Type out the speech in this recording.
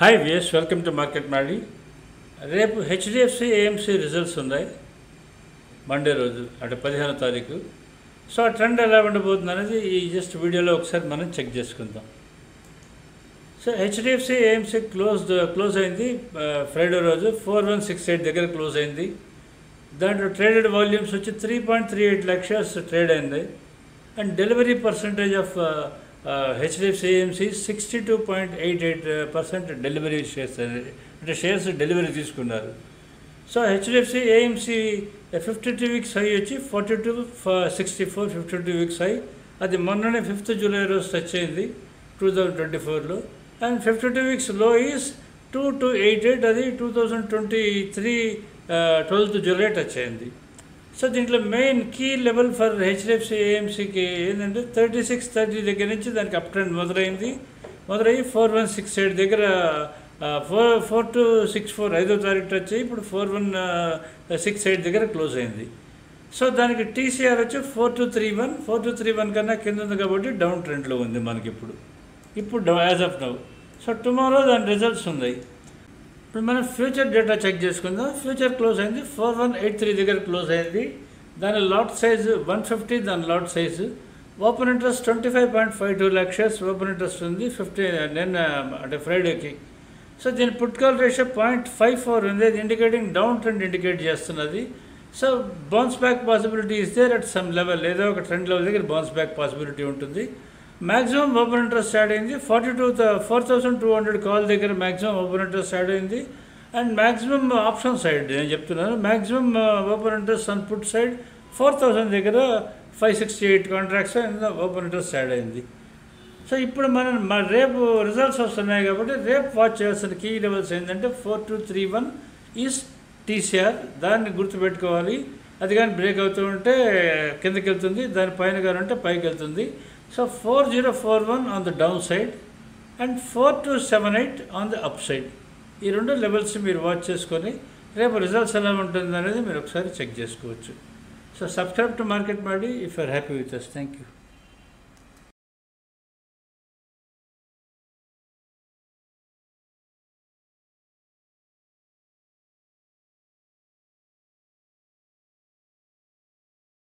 Hi విఎస్, welcome to Market Maadi. రేపు HDFC AMC results ఉన్నాయి మండే రోజు, అంటే 15వ తారీఖు. సో ఆ ట్రెండ్ ఎలా ఉండబోతుంది అనేది ఈ జస్ట్ వీడియోలో ఒకసారి మనం చెక్ చేసుకుందాం. సో హెచ్డిఎఫ్సి ఏఎంసీ క్లోజ్ అయింది ఫ్రైడే రోజు 4168 దగ్గర క్లోజ్ అయింది. దాంట్లో ట్రేడెడ్ వాల్యూమ్స్ వచ్చి 3.38 lakh shares ట్రేడ్ అయింది. And delivery percentage of HDFC AMC 62.88% delivery shares, అంటే షేర్స్ డెలివరీ తీసుకున్నారు. So HDFC AMC 52 weeks high వచ్చి 42.64 52 వీక్స్ హై. అది మొన్ననే 5th జూలై రోజు టచ్ అయింది 2024లో. అండ్ 52 వీక్స్ లో ఈజ్ 2288, అది 2023 12th జూలై టచ్ అయింది. సో దీంట్లో main key level for HDFC ఏఎంసీకి ఏంటంటే 3630 దగ్గర నుంచి దానికి అప్ ట్రెండ్ మొదలయ్యి 4168 దగ్గర 4264 5వ తారీఖు టచ్ అయ్యి ఇప్పుడు 4168 దగ్గర క్లోజ్ అయింది. సో దానికి టీసీఆర్ వచ్చి 4231 కన్నా కింద ఉంది కాబట్టి డౌన్ ట్రెండ్లో ఉంది మనకి ఇప్పుడు as of now. So tomorrow దాని రిజల్ట్స్ ఉన్నాయి. ఇప్పుడు మనం ఫ్యూచర్ డేటా చెక్ చేసుకుందాం. ఫ్యూచర్ క్లోజ్ అయింది 4183 దగ్గర క్లోజ్ అయింది. దాని లాట్ సైజు 150, దాని lot size. Open interest 25.52 lakh shares open interest ఉంది 50 నిన్న, అంటే ఫ్రైడేకి. సో దీని పుట్ కాల్ రేషియో 0.54 ఉంది. అది ఇండికేటింగ్ డౌన్ ట్రెండ్ ఇండికేట్ చేస్తున్నది. So bounce back possibility is there at some level, ఏదో ఒక ట్రెండ్ లెవెల్ దగ్గర బౌన్స్ బ్యాక్ పాసిబిలిటీ ఉంటుంది. మ్యాక్సిమం ఓపెన్ ఇంట్రెస్ట్ యాడ్ అయింది 4200 కాల్ దగ్గర మ్యాక్సిమం ఓపెన్ ఇంట్రెస్ట్ యాడ్ అయింది. అండ్ మ్యాక్సిమం ఆప్షన్ సైడ్ నేను చెప్తున్నాను, maximum open interest on put side 4000 దగ్గర 568 కాంట్రాక్ట్స్ ఓపెన్ ఇంట్రెస్ట్ యాడ్ అయింది. సో ఇప్పుడు మనం రేపు రిజల్ట్స్ వస్తున్నాయి కాబట్టి రేపు వాచ్ చేయాల్సిన కీ లెవెల్స్ ఏంటంటే 4231 ఈజ్ టీసీఆర్. దాన్ని గుర్తుపెట్టుకోవాలి. అది కానీ బ్రేక్ అవుతూ ఉంటే కిందకి వెళ్తుంది, దానిపైన కానీ ఉంటే పైకి వెళ్తుంది. So 4041 on the down side and 4278 on the up side. ఈ రెండు లెవెల్స్ మీరు వాచ్ చేసుకొని రేపు రిజల్ట్స్ ఎలా ఉంటుంది అనేది మీరు ఒకసారి చెక్ చేసుకోవచ్చు. So subscribe to Market Maadi if you're happy with us. Thank you.